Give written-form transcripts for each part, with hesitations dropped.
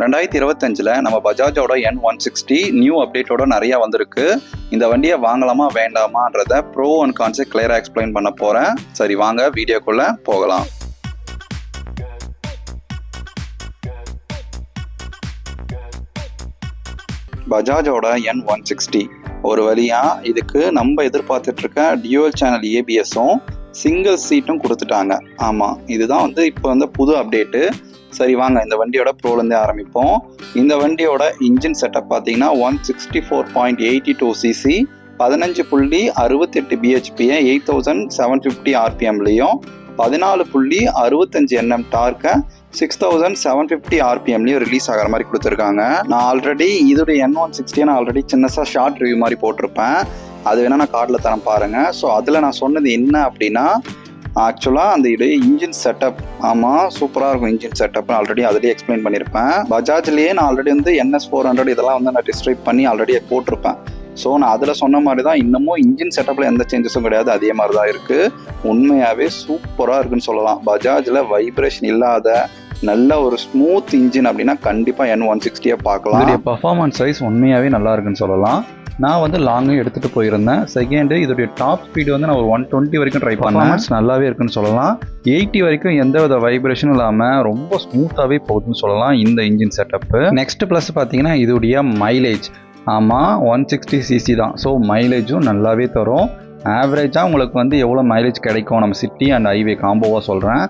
2025 நம்ம பஜாஜோட N160 new அப்டேட்டோட நிறைய வந்திருக்கு. இந்த வண்டியை வாங்கலாமா வேண்டாமான்றத ப்ரோ அண்ட் கான்ஸை கிளியராக எக்ஸ்பிளைன் பண்ண போகிறேன். சரி வாங்க வீடியோக்குள்ளே போகலாம். பஜாஜோட N160 ஒரு வழியாக இதுக்கு நம்ம எதிர்பார்த்துட்டு இருக்க டியூவல் சேனல் ஏபிஎஸும் சிங்கிள் சீட்டும் கொடுத்துட்டாங்க. ஆமாம், இதுதான் இப்போ புது அப்டேட்டு. சரி வாங்க இந்த வண்டியோட ப்ரோலேருந்தே ஆரம்பிப்போம். இந்த வண்டியோட இன்ஜின் செட்டப் பார்த்தீங்கன்னா 164.82 cc 15.68 bhp 8750 rpmலையும் 14.65 nm டார்க்கை 6750 rpmலையும் ரிலீஸ் ஆகிற மாதிரி கொடுத்துருக்காங்க. நான் ஆல்ரெடி இதோடைய N160 நான் ஆல்ரெடி சின்னதாக ஷார்ட் ரிவ்யூ மாதிரி போட்டிருப்பேன். அது வேணால் நான் கார்டில் தரேன் பாருங்கள். ஸோ அதில் நான் சொன்னது என்ன அப்படின்னா, ஆக்சுவலாக அந்த இது இன்ஜின் செட்டப், ஆமாம் சூப்பராக இருக்கும் இன்ஜின் செட்டப்னு ஆல்ரெடி அதிலே எக்ஸ்பிளைன் பண்ணியிருப்பேன். பஜாஜ்லேயே நான் ஆல்ரெடி NS400 இதெல்லாம் நான் டிஸ்கிரைப் பண்ணி ஆல்ரெடி போட்டிருப்பேன். ஸோ நான் அதில் சொன்ன மாதிரி தான் இன்னமும் இன்ஜின் செட்டப்பில் எந்த சேஞ்சஸும் கிடையாது, அதே மாதிரி தான் இருக்குது. உண்மையாகவே சூப்பராக இருக்குன்னு சொல்லலாம். பஜாஜில் வைப்ரேஷன் இல்லாத நல்ல ஒரு ஸ்மூத் இன்ஜின் அப்படின்னா கண்டிப்பாக N160 பார்க்கலாம். இதோடைய பர்ஃபார்மன்ஸ் வைஸ் உண்மையாகவே நல்லா இருக்குன்னு சொல்லலாம். நான் லாங்கும் எடுத்துகிட்டு போயிருந்தேன். செகண்டு இதோடைய டாப் ஸ்பீடு நான் ஒரு 120 வரைக்கும் ட்ரை பண்ணேன். நல்லாவே இருக்குன்னு சொல்லலாம். 80 வரைக்கும் எந்த வித வைப்ரேஷனும் இல்லாமல் ரொம்ப ஸ்மூத்தாகவே போகுதுன்னு சொல்லலாம் இந்த இன்ஜின் செட்டப்பு. நெக்ஸ்ட் ப்ளஸ் பார்த்தீங்கன்னா இதோடைய மைலேஜ். ஆமாம் 160 cc தான். ஸோ மைலேஜும் நல்லாவே தரும். ஆவரேஜாக உங்களுக்கு எவ்வளோ மைலேஜ் கிடைக்கும் நம்ம சிட்டி அண்ட் ஹைவே காம்போவாக சொல்கிறேன்.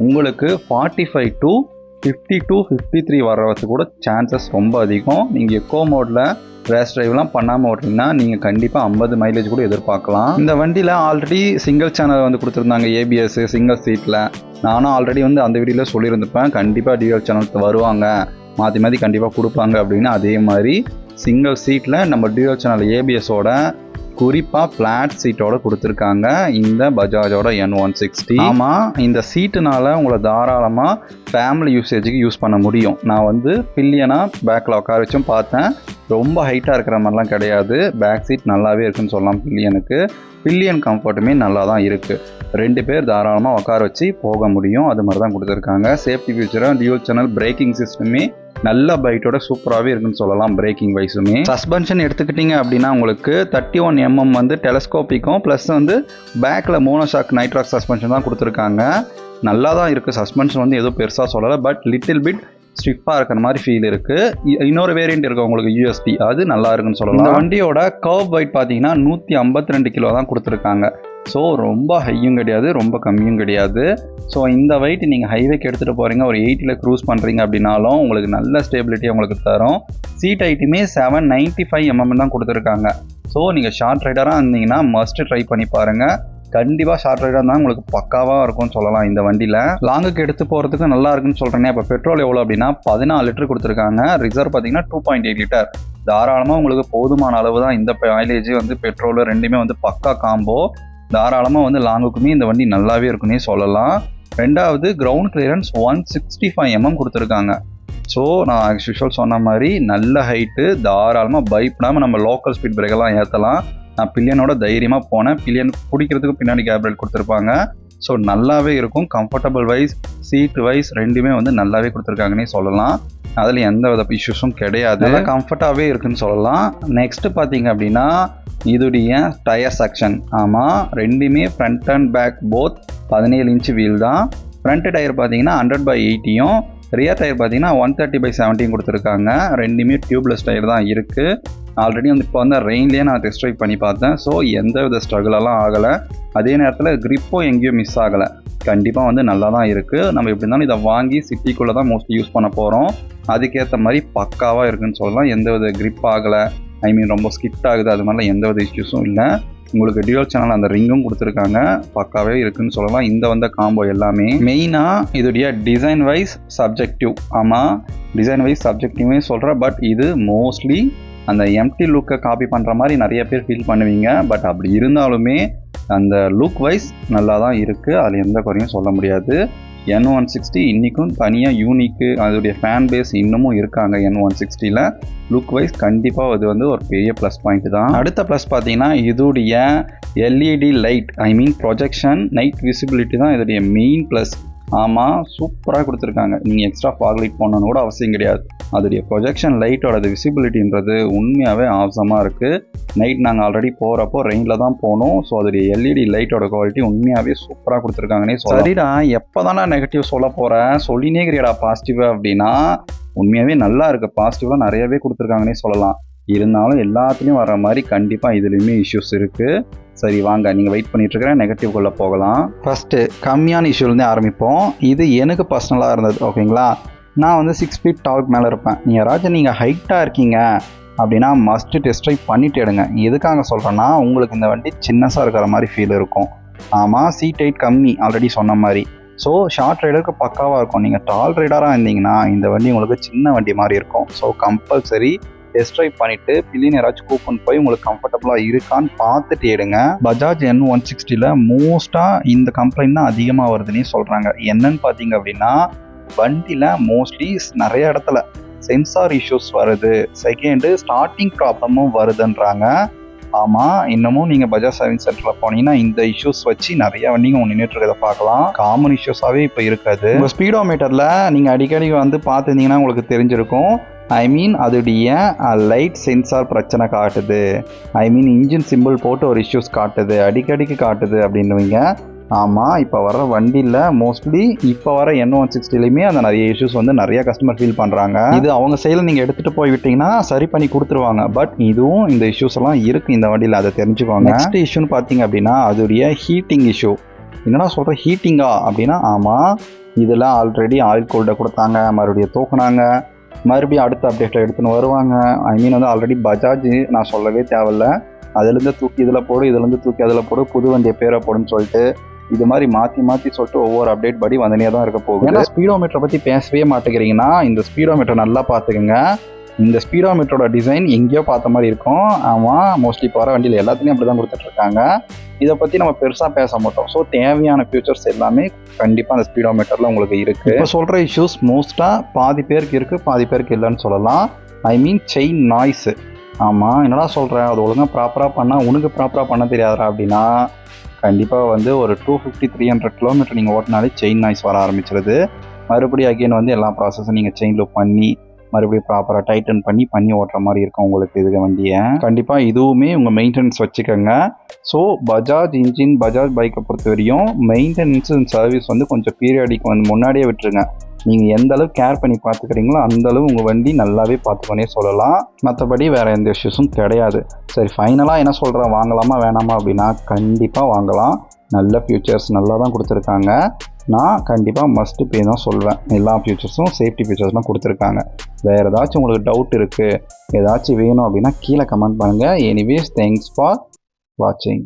உங்களுக்கு 45 to 52-53 வர்றதுக்கு கூட சான்சஸ் ரொம்ப அதிகம். நீங்கள் எக்கோ மோடில் ரேஸ் டிரைவ்லாம் பண்ணாமல் ஓட்டுறீங்கன்னா நீங்கள் கண்டிப்பாக 50 மைலேஜ் கூட எதிர்பார்க்கலாம். இந்த வண்டியில் ஆல்ரெடி சிங்கிள் சேனல் கொடுத்துருந்தாங்க ஏபிஎஸ் சிங்கிள் சீட்டில். நானும் ஆல்ரெடி அந்த வீடியோவில் சொல்லியிருந்துப்பேன் கண்டிப்பாக டியூவல் சேனல் வருவாங்க, மாற்றி மாற்றி கண்டிப்பாக கொடுப்பாங்க அப்படின்னு. அதே மாதிரி சிங்கிள் சீட்டில் நம்ம டியூவல் சேனல் ஏபிஎஸோட குறிப்பாக ஃப்ளாட் சீட்டோட கொடுத்துருக்காங்க இந்த பஜாஜோட N160. ஆமாம், இந்த சீட்டுனால உங்களை தாராளமாக ஃபேமிலி யூசேஜுக்கு யூஸ் பண்ண முடியும். நான் பில்லியனாக பேக்கில் உட்கார வச்சும் பார்த்தேன். ரொம்ப ஹைட்டாக இருக்கிற மாதிரிலாம் கிடையாது. பேக் சீட் நல்லாவே இருக்குன்னு சொல்லலாம். பில்லியன் கம்ஃபர்ட்டுமே நல்லா தான் இருக்குது. 2 பேர் தாராளமாக உட்கார வச்சு போக முடியும். அது மாதிரி தான் கொடுத்துருக்காங்க. சேஃப்டி ஃபியூச்சராக டியூவல் சேனல் பிரேக்கிங் சிஸ்டமே நல்ல பைட்டோட சூப்பராகவே இருக்குன்னு சொல்லலாம். பிரேக்கிங் வைஸுமே சஸ்பென்ஷன் எடுத்துக்கிட்டிங்க அப்படின்னா உங்களுக்கு 31 mm டெலஸ்கோப்பிக்கும் ப்ளஸ் பேக்கில் மோனோஷாக் நைட்ராக் சஸ்பென்ஷன் தான் கொடுத்துருக்காங்க. நல்லா தான் இருக்குது. சஸ்பென்ஷன் எதுவும் பெருசாக சொல்லலை, பட் லிட்டில் பிட் ஸ்டிஃபாக இருக்கிற மாதிரி ஃபீல் இருக்குது. இன்னொரு வேரியண்ட் இருக்குது உங்களுக்கு USD, அது நல்லா இருக்குன்னு சொல்லலாம். இந்த வண்டியோட கர்வ் வெயிட் பார்த்தீங்கன்னா 152 கிலோ தான் கொடுத்துருக்காங்க. ஸோ ரொம்ப ஹையும் கிடையாது, ரொம்ப கம்மியும் கிடையாது. ஸோ இந்த வெயிட் நீங்கள் ஹைவேக்கு எடுத்துகிட்டு போகிறீங்க, ஒரு 80ல் க்ரூஸ் பண்ணுறீங்க அப்படின்னாலும் உங்களுக்கு நல்ல ஸ்டேபிலிட்டி உங்களுக்கு தரும். சீட் ஹைட்டுமே 795 mm தான் கொடுத்துருக்காங்க. ஸோ நீங்கள் ஷார்ட் ரைடராக இருந்தீங்கன்னா மஸ்ட் ட்ரை பண்ணி பாருங்கள். கண்டிப்பாக ஷார்ட் ரைடாக இருந்தால் உங்களுக்கு பக்காவாக இருக்கும்னு சொல்லலாம். இந்த வண்டியில் லாங்குக்கு எடுத்து போகிறதுக்கு நல்லா இருக்குன்னு சொல்கிறேன். இப்போ பெட்ரோல் எவ்வளோ அப்படின்னா 14 லிட்டர் கொடுத்துருக்காங்க. ரிசர்வ் பார்த்தீங்கன்னா 2.8 லிட்டர். தாராளமாக உங்களுக்கு போதுமான அளவு தான். இந்த மைலேஜ் பெட்ரோல் ரெண்டுமே பக்கா காம்போ. தாராளமாக லாங்குக்குமே இந்த வண்டி நல்லாவே இருக்குன்னே சொல்லலாம். ரெண்டாவது கிரவுண்ட் கிளியரன்ஸ் 165 mm கொடுத்துருக்காங்க. ஸோ நான் ஆஸ் யூஷுவல் சொன்ன மாதிரி நல்ல ஹைட்டு, தாராளமாக பயப்படாமல் நம்ம லோக்கல் ஸ்பீட் பிரேக்கெல்லாம் ஏற்றலாம். நான் பில்லியனோட தைரியமாக போனேன். பில்லியன் பிடிக்கிறதுக்கு பின்னாடி கேப் ரைட் கொடுத்துருப்பாங்க. ஸோ நல்லாவே இருக்கும். கம்ஃபர்டபுள் வைஸ் சீட் வைஸ் ரெண்டுமே நல்லாவே கொடுத்துருக்காங்கன்னே சொல்லலாம். அதில் எந்த வித இஷ்யூஸும் கிடையாது. நல்லா கம்ஃபர்ட்டாகவே இருக்குன்னு சொல்லலாம். நெக்ஸ்ட்டு பார்த்தீங்க அப்படின்னா இதோடைய டயர் செக்ஷன். ஆமாம், ரெண்டுமே front and back both 17 inch wheel தான். ஃப்ரண்ட் டயர் பார்த்தீங்கன்னா 100/80யும் ரியர் டயர் பார்த்தீங்கன்னா 130/70 கொடுத்துருக்காங்க. ரெண்டுமே டியூப்லெஸ் டயர் தான் இருக்குது. ஆல்ரெடி இப்போ ரெயின்லேயே நான் டெஸ்ட் ட்ரைவ் பண்ணி பார்த்தேன். ஸோ எந்த வித ஸ்ட்ரகிளெல்லாம் ஆகலை. அதே நேரத்தில் கிரிப்பும் எங்கேயும் மிஸ் ஆகலை. கண்டிப்பாக நல்லா தான் இருக்குது. நம்ம எப்படி இருந்தாலும் இதை வாங்கி சிட்டிக்குள்ளே தான் மோஸ்ட்லி யூஸ் பண்ண போகிறோம். அதுக்கேற்ற மாதிரி பக்காவாக இருக்குதுன்னு சொல்லலாம். எந்த வித கிரிப் ஆகலை, ரொம்ப ஸ்கிட் ஆகுது, அது மாதிரிலாம் எந்த வித இஷ்யூஸும் இல்லை. உங்களுக்கு டியூவல் சேனல் அந்த ரிங்கும் கொடுத்துருக்காங்க, பக்காவே இருக்குன்னு சொல்லலாம். இந்த காம்போ எல்லாமே மெயினாக இதோடைய டிசைன் வைஸ் சப்ஜெக்டிவ். ஆமாம், டிசைன் வைஸ் சப்ஜெக்டிவே சொல்கிறேன். பட் இது மோஸ்ட்லி அந்த எம்டி லுக்கை காப்பி பண்ணுற மாதிரி நிறைய பேர் ஃபீல் பண்ணுவீங்க. பட் அப்படி இருந்தாலுமே அந்த லுக் வைஸ் நல்லா தான் இருக்குது. அதில் எந்த குறையும் சொல்ல முடியாது. N160 இன்றைக்கும் தனியாக யூனிக்கு, அதோடைய ஃபேன் பேஸ் இன்னமும் இருக்காங்க N160ல். லுக் வைஸ் கண்டிப்பாக அது ஒரு பெரிய ப்ளஸ் பாயிண்ட் தான். அடுத்த ப்ளஸ் பார்த்தீங்கன்னா இதோடைய LED light, projection night visibility தான் இதோடைய மெயின் ப்ளஸ். ஆமாம், சூப்பராக கொடுத்துருக்காங்க. நீங்கள் எக்ஸ்ட்ரா ஃபாக் லைட் போடணுன்னு கூட அவசியம் கிடையாது. அதோடைய ப்ரொஜெக்ஷன் லைட்டோட விசிபிலிட்டின்றது உண்மையாகவே ஆசமாக இருக்குது. நைட் நாங்கள் ஆல்ரெடி போகிறப்போ ரெயினில் தான் போனோம். ஸோ அதோடைய எல்இடி லைட்டோட குவாலிட்டி உண்மையாகவே சூப்பராக கொடுத்துருக்காங்கன்னே சொல்லலாம். சரிடா, எப்போ தானே நெகட்டிவ் சொல்ல போகிறேன், சொல்லினே கிறியடா பாசிட்டிவாக அப்படின்னா உண்மையாகவே நல்லா இருக்குது. பாசிட்டிவாக நிறையவே கொடுத்துருக்காங்கன்னே சொல்லலாம். இருந்தாலும் எல்லாத்துலேயும் வர மாதிரி கண்டிப்பாக இதுலேயுமே இஷ்யூஸ் இருக்குது. சரி வாங்க, நீங்கள் வெயிட் பண்ணிகிட்ருக்கிற நெகட்டிவ்குள்ளே போகலாம். ஃபஸ்ட்டு கம்மியான இஷ்யூலேருந்தே ஆரம்பிப்போம். இது எனக்கு பர்சனலாக இருந்தது. ஓகேங்களா, நான் வந்து 6 feet டால் மேலே இருப்பேன். நீங்கள் ஹைட்டாக இருக்கீங்க அப்படின்னா மஸ்ட்டு டெஸ்ட் ட்ரைவ் பண்ணிட்டு எடுங்க. எதுக்காக சொல்கிறேன்னா, உங்களுக்கு இந்த வண்டி சின்னஸாக இருக்கிற மாதிரி ஃபீல் இருக்கும். ஆமாம், சீட் ஹைட் கம்மி, ஆல்ரெடி சொன்ன மாதிரி. ஸோ ஷார்ட் ரைடருக்கு பக்காவாக இருக்கும். நீங்கள் டால் ரைடராக இருந்தீங்கன்னா இந்த வண்டி உங்களுக்கு சின்ன வண்டி மாதிரி இருக்கும். ஸோ கம்பல்சரி டெஸ்ட் ட்ரைவ் பண்ணிவிட்டு பில்லியன் யாராச்சும் கூப்பன் போய் உங்களுக்கு கம்ஃபர்டபுளாக இருக்கான்னு பார்த்துட்டு எடுங்க. பஜாஜ் N160ல் மோஸ்ட்டாக இந்த கம்ப்ளைண்ட் தான் அதிகமாக வருதுன்னே சொல்கிறாங்க. என்னன்னு பார்த்தீங்க அப்படின்னா, வண்டியில் மோஸ்ட்லி நிறைய இடத்துல சென்சார் இஷ்யூஸ் வருது. செகண்டு ஸ்டார்டிங் ப்ராப்ளமும் வருதுன்றாங்க. ஆமாம், இன்னமும் நீங்கள் பஜாஜ் சர்வீஸ் சென்டரில் போனீங்கன்னா இந்த இஷ்யூஸ் வச்சு நிறைய வண்டிங்க நின்றுட்டு இருக்கிறத பார்க்கலாம். காமன் இஷ்யூஸாகவே இப்போ இருக்காது. உங்கள் ஸ்பீடோமீட்டரில் நீங்கள் அடிக்கடி வந்து பார்த்துருந்தீங்கன்னா உங்களுக்கு தெரிஞ்சிருக்கும். அதோடைய லைட் சென்சார் பிரச்சனை காட்டுது. இன்ஜின் சிம்பிள் போட்டு ஒரு இஷ்யூஸ் காட்டுது, அடிக்கடிக்கு காட்டுது அப்படின்னுவீங்க. ஆமாம், இப்போ வர வண்டியில் மோஸ்ட்லி இப்போ வர N160லையுமே அந்த நிறைய இஷ்யூஸ் வந்து நிறைய கஸ்டமர் ஃபீல் பண்ணுறாங்க. இது அவங்க சைடில் நீங்கள் எடுத்துகிட்டு போய் விட்டிங்கன்னா சரி பண்ணி கொடுத்துருவாங்க. பட் இதுவும் இந்த இஷ்யூஸ் எல்லாம் இருக்குது இந்த வண்டியில், அதை தெரிஞ்சுக்கோங்க. நெக்ஸ்ட் இஷ்யூன்னு பார்த்தீங்க அப்படின்னா அதோடைய ஹீட்டிங் இஷ்யூ. என்னடா சொல்கிறேன், ஹீட்டிங்கா அப்படின்னா, ஆமாம், இதில் ஆல்ரெடி ஆயில் கூல்டை கொடுத்தாங்க, மறுபடியும் தூக்குனாங்க, மறுபடியும் அடுத்த அப்டேட்டில் எடுத்துன்னு வருவாங்க. வந்து ஆல்ரெடி பஜாஜ் நான் சொல்லவே தேவையில்ல, அதுலேருந்து தூக்கி இதில் போடு, இதுலேருந்து தூக்கி அதில் போடு, புது வண்டியை பேரை போடுன்னு சொல்லிட்டு இது மாதிரி மாற்றி சொல்லிட்டு ஒவ்வொரு அப்டேட் படி வந்துனே தான் இருக்க போகுது. ஏன்னா ஸ்பீடோமீட்டரை பற்றி பேசவே மாட்டேங்கிறீங்கன்னா இந்த ஸ்பீடோமீட்டர் நல்லா பார்த்துக்குங்க. இந்த ஸ்பீடோமீட்டரோட டிசைன் எங்கேயோ பார்த்த மாதிரி இருக்கும். ஆமாம், மோஸ்ட்லி இப்போ வர வண்டியில் எல்லாத்துலேயும் அப்படி தான் கொடுத்துட்ருக்காங்க. இதை பற்றி நம்ம பெருசாக பேச மாட்டோம். ஸோ தேவையான ஃபியூச்சர்ஸ் எல்லாமே கண்டிப்பாக அந்த ஸ்பீடோமீட்டரில் உங்களுக்கு இருக்குது. இப்போ சொல்கிற இஷ்யூஸ் மோஸ்ட்டாக பாதி பேருக்கு இருக்குது, பாதி பேருக்கு இல்லைன்னு சொல்லலாம். Chain noise. ஆமாம், என்னடா சொல்கிறேன், அது ஒழுங்காக ப்ராப்பராக பண்ணால் உனக்கு ப்ராப்பராக பண்ண தெரியாதா அப்படின்னா, கண்டிப்பாக வந்து ஒரு 250-300 கிலோமீட்டர் நீங்கள் ஓட்டினாலே செயின் நாய்ஸ் வர ஆரம்பிச்சிருது. மறுபடியும் அகெயின் வந்து எல்லா ப்ராசஸும் நீங்கள் செயின் லூப் பண்ணி மறுபடியும் ப்ராப்பராக டைட்டன் பண்ணி ஓட்டுற மாதிரி இருக்கும் உங்களுக்கு இதுக்கு வண்டியை. கண்டிப்பாக இதுவுமே உங்கள் மெயின்டெனன்ஸ் வச்சுக்கோங்க. ஸோ பஜாஜ் இன்ஜின், பஜாஜ் பைக்கை பொறுத்த வரையும் மெயின்டெனன்ஸ் அண்ட் சர்வீஸ் வந்து கொஞ்சம் பீரியாடிக் வந்து முன்னாடியே விட்டுருங்க. நீங்கள் எந்த அளவு கேர் பண்ணி பார்த்துக்கிறீங்களோ அந்தளவு உங்கள் வண்டி நல்லாவே பார்த்துக்கொண்டே சொல்லலாம். மற்றபடி வேறு எந்த இஷ்யூஸும் கிடையாது. சரி, ஃபைனலாக என்ன சொல்கிறேன், வாங்கலாமா வேணாமா அப்படின்னா கண்டிப்பாக வாங்கலாம். நல்ல ஃபியூச்சர்ஸ் நல்லா தான் கொடுத்துருக்காங்க. நான் கண்டிப்பாக மஸ்ட் பே தான் சொல்வேன். எல்லா ஃபியூச்சர்ஸும் சேஃப்டி ஃபியூச்சர்ஸ்லாம் கொடுத்துருக்காங்க. வேறு ஏதாச்சும் உங்களுக்கு டவுட் இருக்குது, ஏதாச்சும் வேணும் அப்படின்னா கீழே கமெண்ட் பண்ணுங்கள். எனிவேஸ், தேங்க்ஸ் ஃபார் வாட்சிங்.